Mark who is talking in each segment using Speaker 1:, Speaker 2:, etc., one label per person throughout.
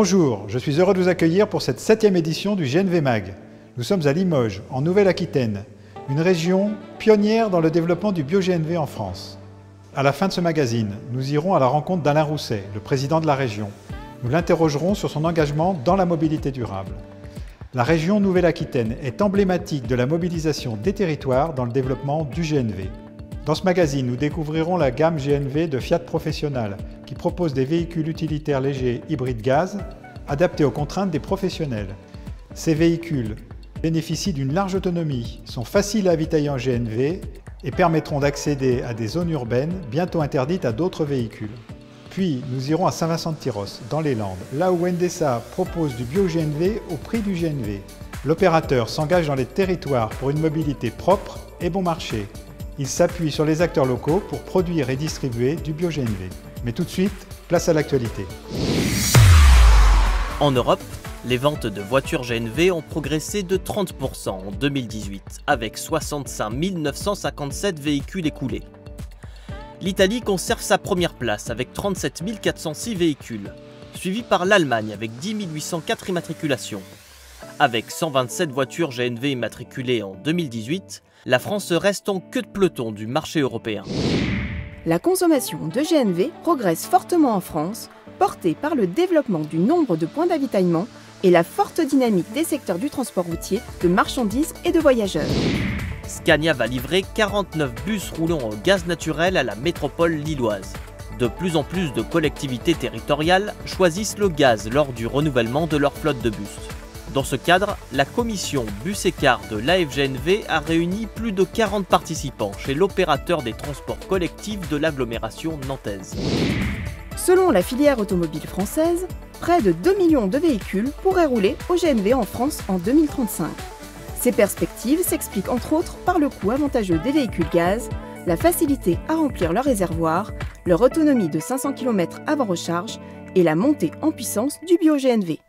Speaker 1: Bonjour, je suis heureux de vous accueillir pour cette 7e édition du GNV Mag. Nous sommes à Limoges, en Nouvelle-Aquitaine, une région pionnière dans le développement du bio-GNV en France. À la fin de ce magazine, nous irons à la rencontre d'Alain Rousset, le président de la région. Nous l'interrogerons sur son engagement dans la mobilité durable. La région Nouvelle-Aquitaine est emblématique de la mobilisation des territoires dans le développement du GNV. Dans ce magazine, nous découvrirons la gamme GNV de Fiat Professional, qui propose des véhicules utilitaires légers hybrides gaz, adaptés aux contraintes des professionnels. Ces véhicules bénéficient d'une large autonomie, sont faciles à avitailler en GNV et permettront d'accéder à des zones urbaines bientôt interdites à d'autres véhicules. Puis, nous irons à Saint-Vincent-de-Tyrosse, dans les Landes, là où Endesa propose du bio-GNV au prix du GNV. L'opérateur s'engage dans les territoires pour une mobilité propre et bon marché. Il s'appuie sur les acteurs locaux pour produire et distribuer du bio-GNV. Mais tout de suite, place à l'actualité.
Speaker 2: En Europe, les ventes de voitures GNV ont progressé de 30% en 2018, avec 65 957 véhicules écoulés. L'Italie conserve sa première place avec 37 406 véhicules, suivi par l'Allemagne avec 10 804 immatriculations. Avec 127 voitures GNV immatriculées en 2018, la France reste en queue de peloton du marché européen.
Speaker 3: La consommation de GNV progresse fortement en France, portée par le développement du nombre de points d'avitaillement et la forte dynamique des secteurs du transport routier, de marchandises et de voyageurs.
Speaker 2: Scania va livrer 49 bus roulant au gaz naturel à la métropole lilloise. De plus en plus de collectivités territoriales choisissent le gaz lors du renouvellement de leur flotte de bus. Dans ce cadre, la commission Bus et Cars de l'AFGNV a réuni plus de 40 participants chez l'opérateur des transports collectifs de l'agglomération nantaise.
Speaker 3: Selon la filière automobile française, près de 2 millions de véhicules pourraient rouler au GNV en France en 2035. Ces perspectives s'expliquent entre autres par le coût avantageux des véhicules gaz, la facilité à remplir leur réservoir, leur autonomie de 500 km avant recharge et la montée en puissance du bio-GNV.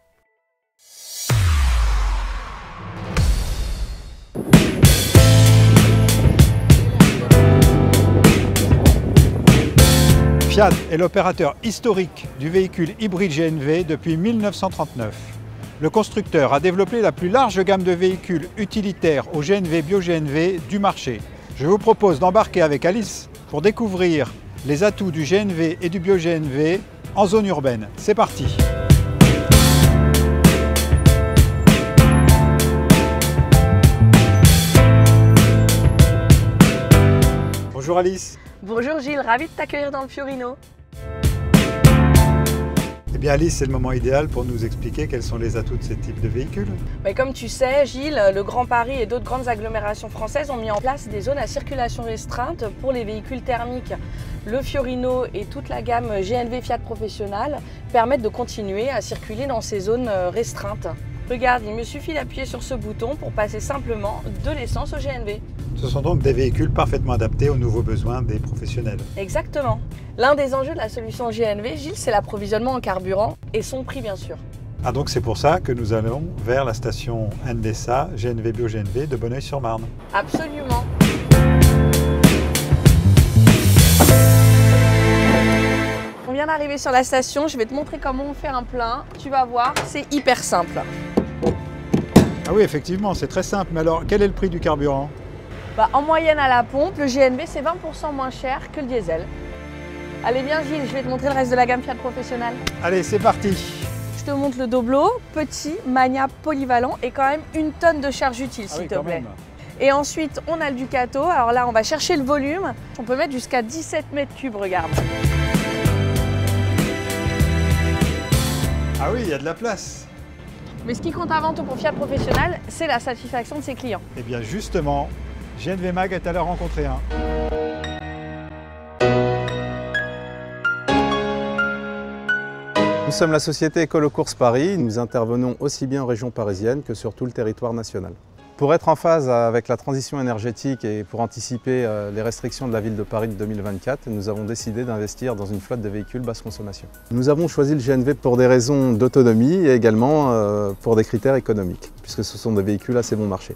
Speaker 1: Fiat est l'opérateur historique du véhicule hybride GNV depuis 1939. Le constructeur a développé la plus large gamme de véhicules utilitaires au GNV bio-GNV du marché. Je vous propose d'embarquer avec Alice pour découvrir les atouts du GNV et du bio-GNV en zone urbaine. C'est parti! Bonjour Alice.
Speaker 4: Bonjour Gilles, ravi de t'accueillir dans le Fiorino.
Speaker 1: Eh bien Alice, c'est le moment idéal pour nous expliquer quels sont les atouts de ce type de véhicule.
Speaker 4: Comme tu sais Gilles, le Grand Paris et d'autres grandes agglomérations françaises ont mis en place des zones à circulation restreinte pour les véhicules thermiques. Le Fiorino et toute la gamme GNV Fiat Professional permettent de continuer à circuler dans ces zones restreintes. Regarde, il me suffit d'appuyer sur ce bouton pour passer simplement de l'essence au GNV.
Speaker 1: Ce sont donc des véhicules parfaitement adaptés aux nouveaux besoins des professionnels.
Speaker 4: Exactement. L'un des enjeux de la solution GNV, Gilles, c'est l'approvisionnement en carburant et son prix bien sûr.
Speaker 1: Ah donc c'est pour ça que nous allons vers la station Endesa GNV Bio-GNV de Bonneuil-sur-Marne.
Speaker 4: Absolument. On vient d'arriver sur la station, je vais te montrer comment on fait un plein. Tu vas voir, c'est hyper simple.
Speaker 1: Ah oui, effectivement, c'est très simple. Mais alors, quel est le prix du carburant ?
Speaker 4: En moyenne à la pompe, le GNV c'est 20% moins cher que le diesel. Allez bien Gilles, je vais te montrer le reste de la gamme Fiat Professional.
Speaker 1: Allez, c'est parti.
Speaker 4: Je te montre le Doblo, petit, maniable, polyvalent et quand même 1 tonne de charge utile s'il te plaît. Et ensuite, on a le Ducato. Alors là, on va chercher le volume. On peut mettre jusqu'à 17 mètres cubes, regarde.
Speaker 1: Ah oui, il y a de la place.
Speaker 4: Mais ce qui compte avant tout pour Fiat Professional, c'est la satisfaction de ses clients.
Speaker 1: Eh bien justement, GNV Mag est allé rencontrer un.
Speaker 5: Nous sommes la société Écolo-Courses Paris. Nous intervenons aussi bien en région parisienne que sur tout le territoire national. Pour être en phase avec la transition énergétique et pour anticiper les restrictions de la ville de Paris de 2024, nous avons décidé d'investir dans une flotte de véhicules basse consommation. Nous avons choisi le GNV pour des raisons d'autonomie et également pour des critères économiques, puisque ce sont des véhicules assez bon marché.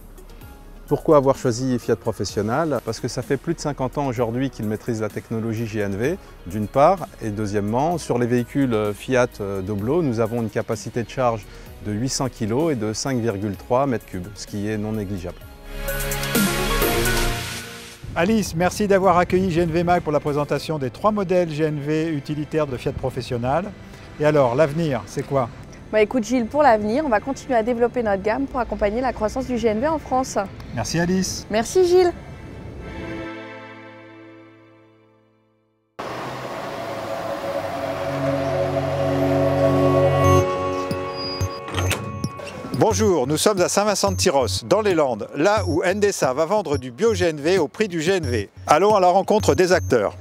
Speaker 5: Pourquoi avoir choisi Fiat Professional? Parce que ça fait plus de 50 ans aujourd'hui qu'ils maîtrisent la technologie GNV, d'une part, et deuxièmement, sur les véhicules Fiat Doblo, nous avons une capacité de charge de 800 kg et de 5,3 m3, ce qui est non négligeable.
Speaker 1: Alice, merci d'avoir accueilli GNV Mag pour la présentation des 3 modèles GNV utilitaires de Fiat Professional. Et alors, l'avenir, c'est quoi?
Speaker 4: Écoute Gilles, pour l'avenir, on va continuer à développer notre gamme pour accompagner la croissance du GNV en France.
Speaker 1: Merci Alice.
Speaker 4: Merci Gilles.
Speaker 1: Bonjour, nous sommes à Saint-Vincent-de-Tyrosse, dans les Landes, là où Endesa va vendre du bio-GNV au prix du GNV. Allons à la rencontre des acteurs.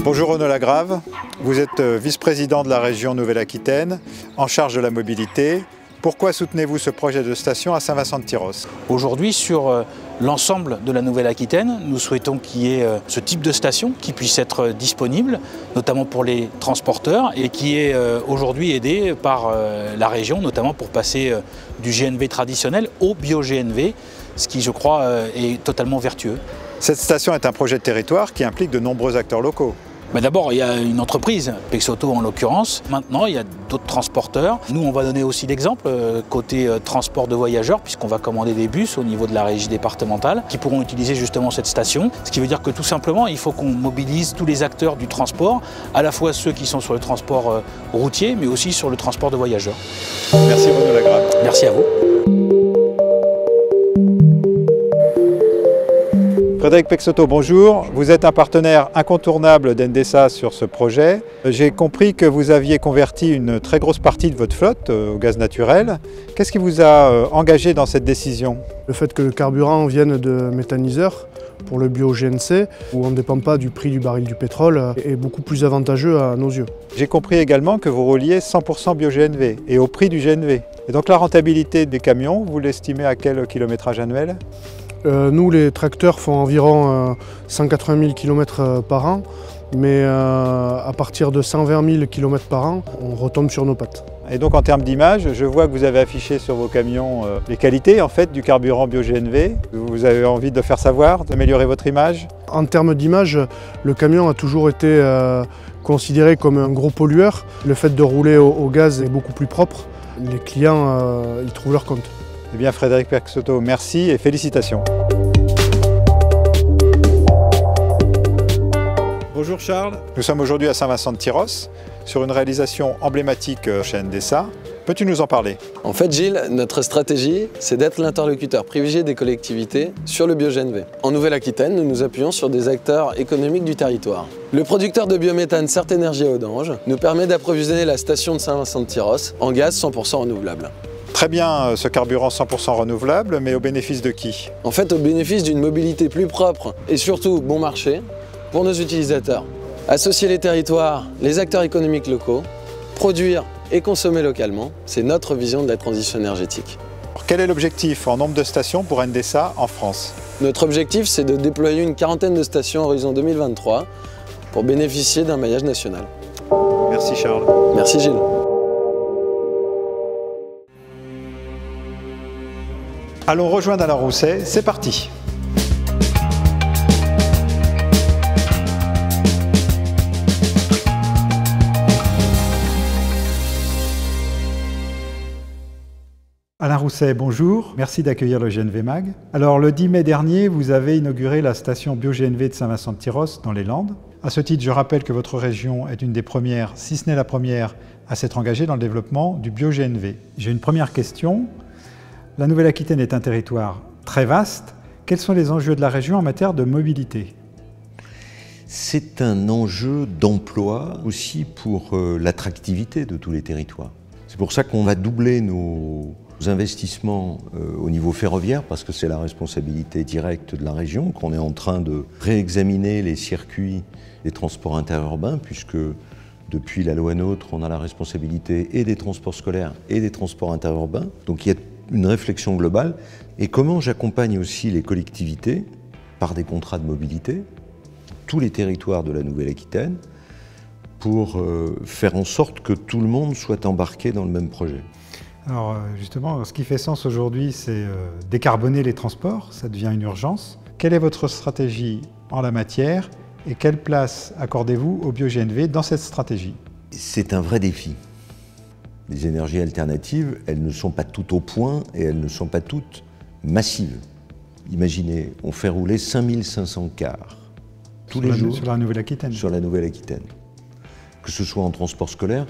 Speaker 1: Bonjour Renaud Lagrave, vous êtes vice-président de la région Nouvelle-Aquitaine, en charge de la mobilité. Pourquoi soutenez-vous ce projet de station à Saint-Vincent-de-Tyrosse?
Speaker 6: Aujourd'hui, sur l'ensemble de la Nouvelle-Aquitaine, nous souhaitons qu'il y ait ce type de station qui puisse être disponible, notamment pour les transporteurs, et qui est aujourd'hui aidé par la région, notamment pour passer du GNV traditionnel au bio-GNV, ce qui, je crois, est totalement vertueux.
Speaker 1: Cette station est un projet de territoire qui implique de nombreux acteurs locaux.
Speaker 6: D'abord, il y a une entreprise, Pexauto en l'occurrence. Maintenant, il y a d'autres transporteurs. Nous, on va donner aussi l'exemple côté transport de voyageurs, puisqu'on va commander des bus au niveau de la régie départementale qui pourront utiliser justement cette station. Ce qui veut dire que tout simplement, il faut qu'on mobilise tous les acteurs du transport, à la fois ceux qui sont sur le transport routier, mais aussi sur le transport de voyageurs.
Speaker 1: Merci Renaud Lagrave.
Speaker 6: Merci à vous.
Speaker 1: Frédéric Pexauto, bonjour. Vous êtes un partenaire incontournable d'Endesa sur ce projet. J'ai compris que vous aviez converti une très grosse partie de votre flotte au gaz naturel. Qu'est-ce qui vous a engagé dans cette décision?
Speaker 7: Le fait que le carburant vienne de méthaniseurs pour le bio-GNC, où on ne dépend pas du prix du baril du pétrole, est beaucoup plus avantageux à nos yeux.
Speaker 1: J'ai compris également que vous rouliez 100% bio-GNV et au prix du GNV. Et donc la rentabilité des camions, vous l'estimez à quel kilométrage annuel?
Speaker 7: Nous, les tracteurs font environ 180 000 km par an, mais à partir de 120 000 km par an, on retombe sur nos pattes.
Speaker 1: Et donc en termes d'image, je vois que vous avez affiché sur vos camions les qualités en fait, du carburant bio-GNV. Vous avez envie de le faire savoir, d'améliorer votre image?
Speaker 7: En termes d'image, le camion a toujours été considéré comme un gros pollueur. Le fait de rouler au gaz est beaucoup plus propre. Les clients y trouvent leur compte.
Speaker 1: Eh bien Frédéric Pexauto, merci et félicitations. Bonjour Charles, nous sommes aujourd'hui à Saint-Vincent-de-Tyrosse sur une réalisation emblématique chez Endesa. Peux-tu nous en parler?
Speaker 8: En fait Gilles, notre stratégie, c'est d'être l'interlocuteur privilégié des collectivités sur le bio-GNV. En Nouvelle-Aquitaine, nous nous appuyons sur des acteurs économiques du territoire. Le producteur de biométhane Certénergie à Audange nous permet d'approvisionner la station de Saint-Vincent-de-Tyrosse en gaz 100% renouvelable.
Speaker 1: Très bien ce carburant 100% renouvelable, mais au bénéfice de qui?
Speaker 8: En fait, au bénéfice d'une mobilité plus propre et surtout bon marché pour nos utilisateurs. Associer les territoires, les acteurs économiques locaux, produire et consommer localement, c'est notre vision de la transition énergétique.
Speaker 1: Quel est l'objectif en nombre de stations pour Endesa en France?
Speaker 8: Notre objectif, c'est de déployer une quarantaine de stations à horizon 2023 pour bénéficier d'un maillage national.
Speaker 1: Merci Charles.
Speaker 8: Merci Gilles.
Speaker 1: Allons rejoindre Alain Rousset, c'est parti. Alain Rousset, bonjour. Merci d'accueillir le GNV Mag. Alors, le 10 mai dernier, vous avez inauguré la station bio-GNV de Saint-Vincent-de-Tyrosse dans les Landes. À ce titre, je rappelle que votre région est une des premières, si ce n'est la première, à s'être engagée dans le développement du bio-GNV. J'ai une première question. La Nouvelle-Aquitaine est un territoire très vaste. Quels sont les enjeux de la région en matière de mobilité?
Speaker 9: C'est un enjeu d'emploi aussi pour l'attractivité de tous les territoires. C'est pour ça qu'on va doubler nos investissements au niveau ferroviaire, parce que c'est la responsabilité directe de la région, qu'on est en train de réexaminer les circuits des transports interurbains, puisque depuis la loi NOTRe, on a la responsabilité et des transports scolaires et des transports interurbains. Donc il y a une réflexion globale. Et comment j'accompagne aussi les collectivités par des contrats de mobilité, tous les territoires de la Nouvelle-Aquitaine, pour faire en sorte que tout le monde soit embarqué dans le même projet.
Speaker 1: Alors justement, ce qui fait sens aujourd'hui, c'est décarboner les transports, ça devient une urgence. Quelle est votre stratégie en la matière et quelle place accordez-vous au bio-GNV dans cette stratégie?
Speaker 9: C'est un vrai défi. Les énergies alternatives, elles ne sont pas toutes au point et elles ne sont pas toutes massives. Imaginez, on fait rouler 5500 cars tous les jours
Speaker 1: sur la Nouvelle-Aquitaine.
Speaker 9: Sur la Nouvelle-Aquitaine. Que ce soit en transport scolaire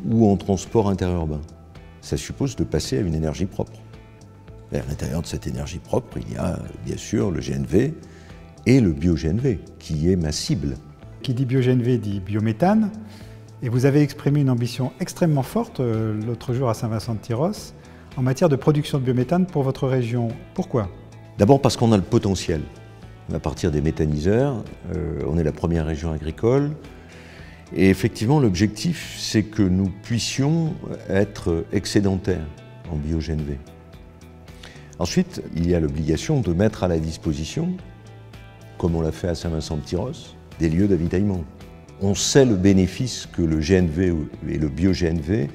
Speaker 9: ou en transport interurbain. Ça suppose de passer à une énergie propre. Et à l'intérieur de cette énergie propre, il y a bien sûr le GNV et le bio-GNV, qui est ma cible.
Speaker 1: Qui dit bio-GNV dit biométhane. Et vous avez exprimé une ambition extrêmement forte l'autre jour à Saint-Vincent-de-Tyrosse en matière de production de biométhane pour votre région. Pourquoi?
Speaker 9: D'abord parce qu'on a le potentiel. À partir des méthaniseurs, on est la première région agricole. Et effectivement, l'objectif, c'est que nous puissions être excédentaires en bio-GNV. Ensuite, il y a l'obligation de mettre à la disposition, comme on l'a fait à Saint-Vincent-de-Tyrosse, des lieux d'avitaillement. On sait le bénéfice que le GNV et le bio-GNV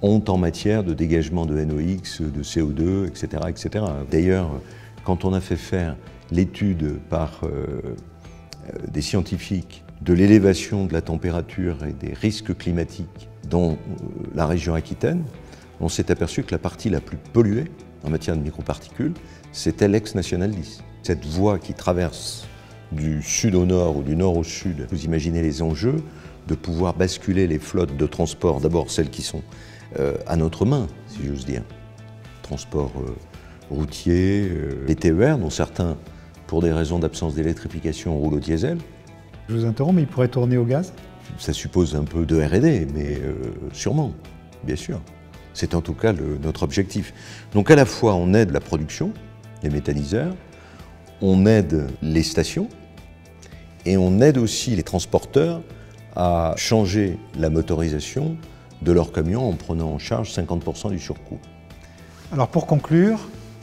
Speaker 9: ont en matière de dégagement de NOx, de CO2, etc. etc. D'ailleurs, quand on a fait faire l'étude par des scientifiques de l'élévation de la température et des risques climatiques dans la région Aquitaine, on s'est aperçu que la partie la plus polluée en matière de microparticules, c'était l'ex-National 10. Cette voie qui traverse du sud au nord ou du nord au sud, vous imaginez les enjeux de pouvoir basculer les flottes de transport, d'abord celles qui sont à notre main, si j'ose dire, transport routier, les TER, dont certains, pour des raisons d'absence d'électrification, roulent au diesel.
Speaker 1: Je vous interromps, mais il pourrait tourner au gaz?
Speaker 9: Ça suppose un peu de R&D, mais sûrement, bien sûr. C'est en tout cas notre objectif. Donc à la fois, on aide la production, les méthaniseurs, on aide les stations, et on aide aussi les transporteurs à changer la motorisation de leurs camions en prenant en charge 50% du surcoût.
Speaker 1: Alors pour conclure,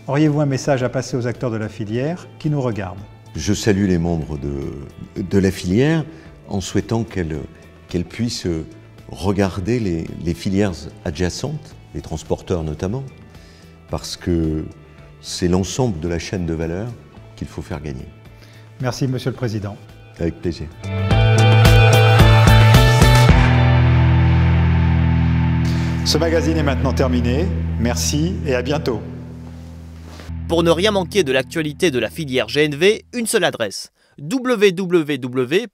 Speaker 1: auriez-vous un message à passer aux acteurs de la filière qui nous regardent?
Speaker 9: Je salue les membres de la filière en souhaitant qu'elles puissent regarder les filières adjacentes, les transporteurs notamment, parce que c'est l'ensemble de la chaîne de valeur qu'il faut faire gagner.
Speaker 1: Merci Monsieur le Président.
Speaker 9: Avec plaisir.
Speaker 1: Ce magazine est maintenant terminé. Merci et à bientôt.
Speaker 2: Pour ne rien manquer de l'actualité de la filière GNV, une seule adresse: www.afgnv.info.